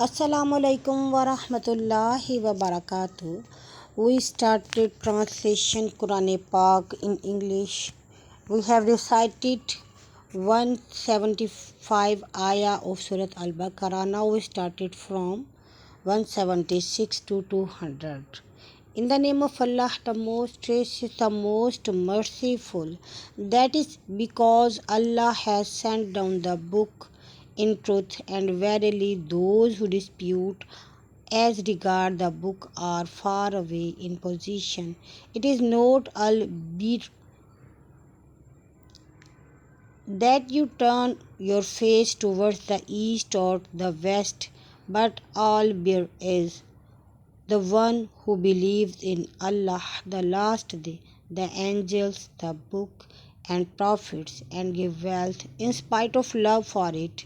Assalamu alaikum wa rahmatullahi wa barakatuh. We started translation Quran Pak in English. We have recited 175 ayah of Surah Al-BAQArAH. Now we started from 176 to 200. In the name of Allah, the most gracious, the most merciful. That is because Allah has sent down the book in truth, and verily those who dispute as regard the book are far away in position. It is not albeit that you turn your face towards the east or the west, but albeit is the one who believes in Allah, the last day, the angels, the book, and prophets, and give wealth in spite of love for it,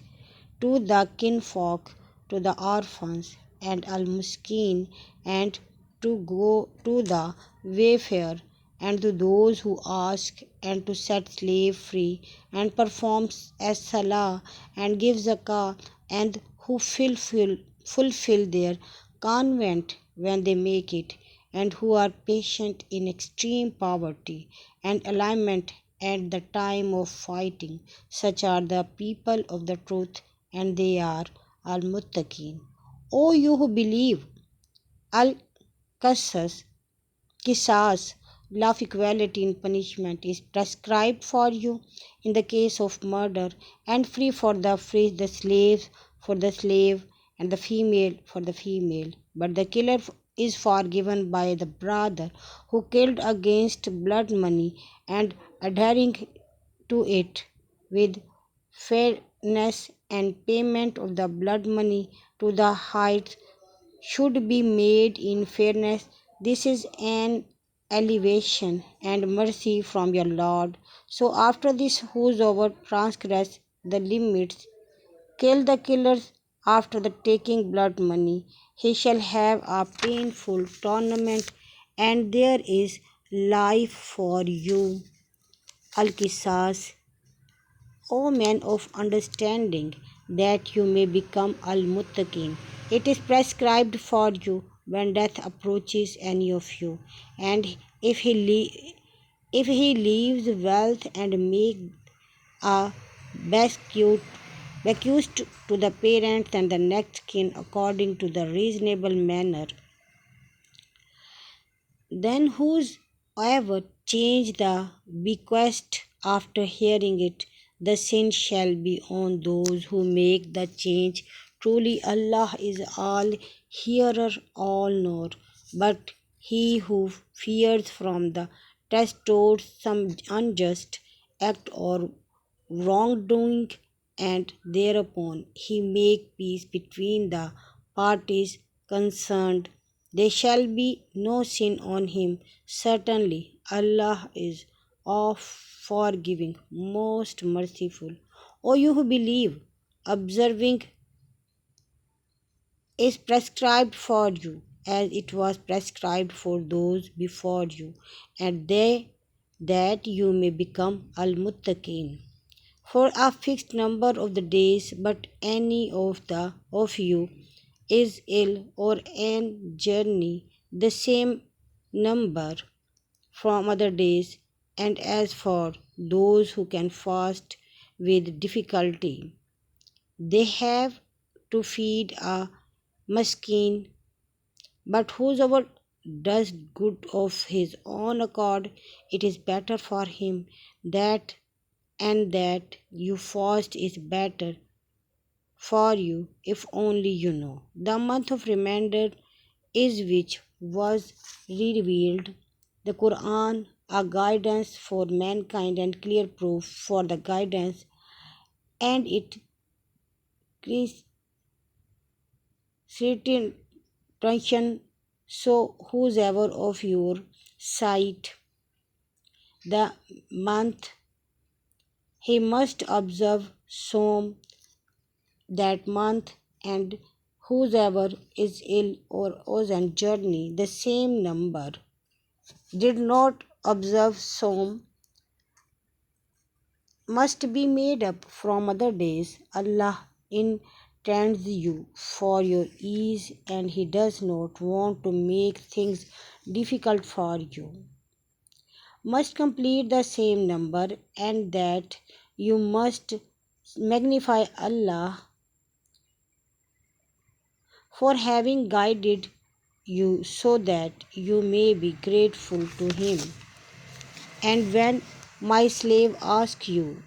to the kinfolk, to the orphans, and al-miskin, and to go to the wayfarer, and to those who ask, and to set slave free, and performs as salah, and give zakah, and who fulfill their convent when they make it, and who are patient in extreme poverty and alignment at the time of fighting. Such are the people of the truth, and they are al-muttaqin. O you who believe, al-qasas, Qisas, law of equality in punishment, is prescribed for you in the case of murder, and free, the slave for the slave, and the female for the female. But the killer is forgiven by the brother who killed against blood money, and adhering to it with fairness, and payment of the blood money to the heights should be made in fairness. This is an elevation and mercy from your Lord. So after this, whosoever transgress the limits, kill the killers after the taking blood money, he shall have a painful tournament, and there is life for you. Al-Qisas, O men of understanding, that you may become al-muttaqin. It is prescribed for you when death approaches any of you, and if he leaves wealth, and make a bequest to the parents and the next kin according to the reasonable manner, then whosoever change the bequest after hearing it, the sin shall be on those who make the change. Truly Allah is all hearer, all knower. But he who fears from the test towards some unjust act or wrongdoing, and thereupon he make peace between the parties concerned, there shall be no sin on him. Certainly Allah is of forgiving, most merciful. O you who believe, observing is prescribed for you, as it was prescribed for those before you, and they that you may become al-muttaqin for a fixed number of the days. But any of you is ill or an journey, the same number from other days. And as for those who can fast with difficulty, they have to feed a miskin. But whosoever does good of his own accord, it is better for him. That and that you fast is better for you, if only you know. The month of reminder is which was revealed, the Quran, a guidance for mankind and clear proof for the guidance, and it certain tension. So whosoever of your sight the month, he must observe Som that month, and whosoever is ill or was on journey, the same number did not observe Som, must be made up from other days. Allah in tends you for your ease, and He does not want to make things difficult for you. Must complete the same number, and that you must magnify Allah for having guided you so that you may be grateful to Him. And when my slave asks you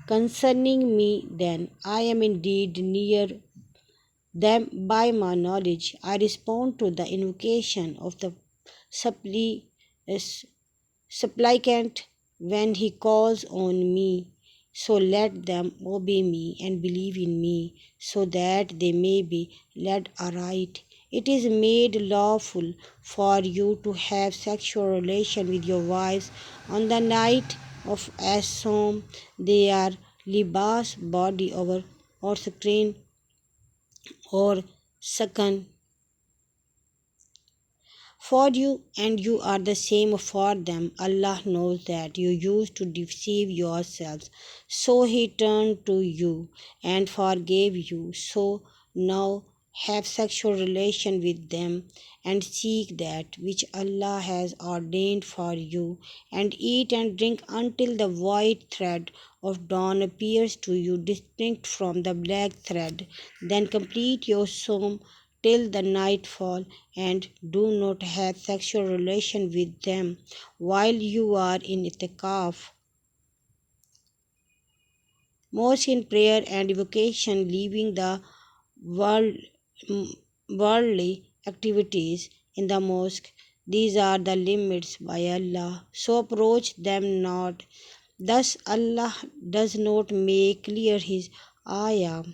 concerning me, then I am indeed near them by my knowledge. I respond to the invocation of the suppli- supplicant when he calls on me. So let them obey me and believe in me, so that they may be led aright. It is made lawful for you to have sexual relation with your wives on the night of Asom. They are libas, body over or screen or second for you, and you are the same for them. Allah knows that you used to deceive yourselves, so He turned to you and forgave you. So now have sexual relation with them and seek that which Allah has ordained for you, and eat and drink until the white thread of dawn appears to you distinct from the black thread. Then complete your sum till the nightfall, and do not have sexual relation with them while you are in itikaf. Most in prayer and evocation, leaving the world, worldly activities in the mosque. These are the limits by Allah, so approach them not. Thus Allah does not make clear His ayah.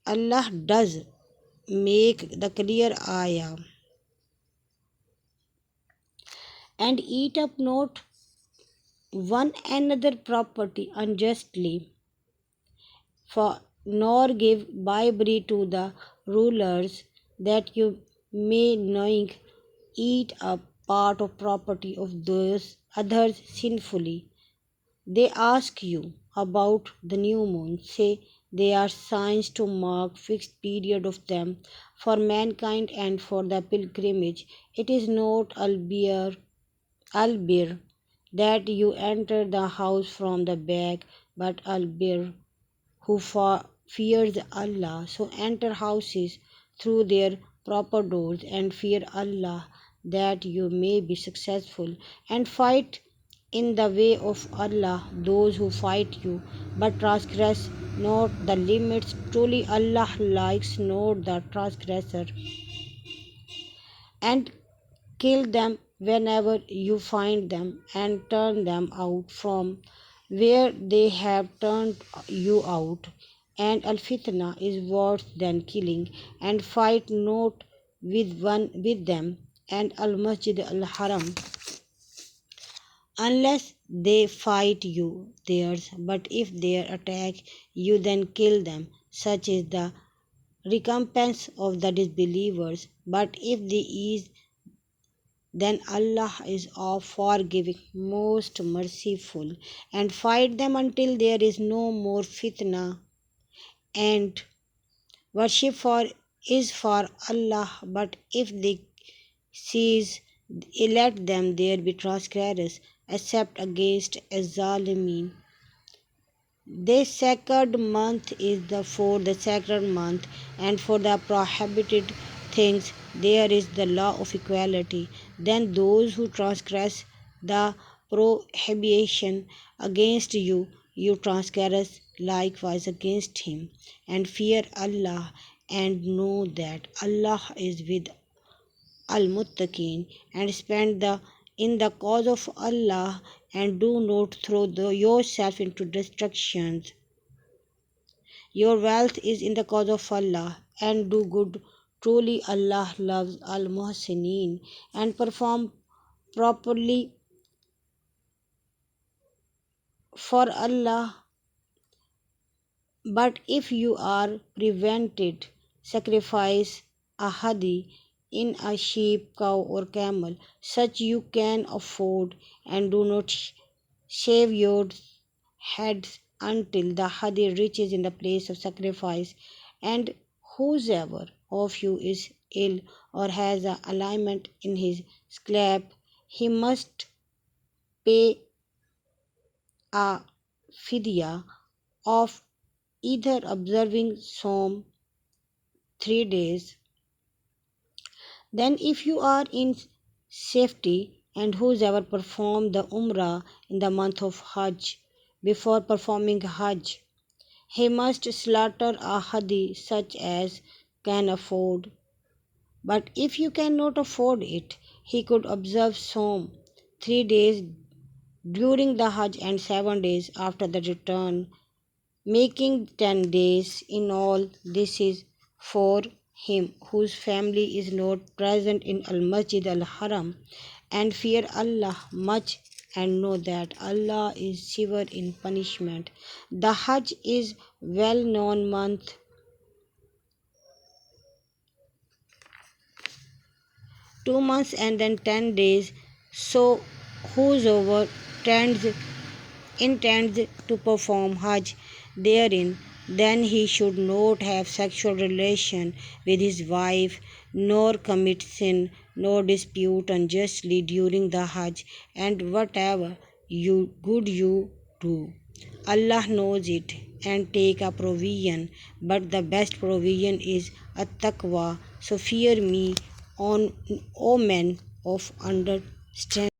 Allah does make the clear ayah. And eat up not one another property unjustly, for nor give bribery to the rulers, that you may knowing eat up part of property of those others sinfully. They ask you about the new moon. Say they are signs to mark fixed period of them for mankind and for the pilgrimage. It is not albir that you enter the house from the back, but albir who fears Allah. So enter houses through their proper doors and fear Allah, that you may be successful, and fight in the way of Allah those who fight you, but transgress not the limits. Truly Allah likes not the transgressor. And kill them whenever you find them, and turn them out from where they have turned you out. And al fitna is worse than killing, and fight not with them. And al masjid al haram, unless they fight you theirs, but if they attack you, then kill them. Such is the recompense of the disbelievers. But if they ease, then Allah is of forgiving, most merciful. And fight them until there is no more fitna, and worship for is for Allah. But if they cease, let them there be transgressors, except against a Zalimin. This sacred month is for the sacred month, and for the prohibited things there is the law of equality. Then those who transgress the prohibition against you, you transgress likewise against him. And fear Allah, and know that Allah is with al-muttaqin, and spend the in the cause of Allah, and do not throw yourself into destruction. Your wealth is in the cause of Allah, and do good. Truly Allah loves al-muhsinin, and perform properly for Allah. But if you are prevented, sacrifice a hadi in a sheep, cow, or camel, such you can afford, and do not shave heads until the hadi reaches in the place of sacrifice, and whosoever of you is ill or has a alignment in his scalp, he must pay a fidya of either observing Som 3 days. Then, if you are in safety, and whosoever performed the Umrah in the month of Hajj, before performing Hajj, he must slaughter a hadi such as can afford. But if you cannot afford it, he could observe Som 3 days during the Hajj and 7 days after the return, making 10 days in all. This is for him whose family is not present in Al Masjid Al Haram, and fear Allah much and know that Allah is severe in punishment. The Hajj is well known month, 2 months and then 10 days. So whosoever tends intends to perform Hajj therein, then he should not have sexual relation with his wife, nor commit sin, nor dispute unjustly during the Hajj, and whatever good you do, Allah knows it, and take a provision, but the best provision is a taqwa. So fear me, on O men of understanding.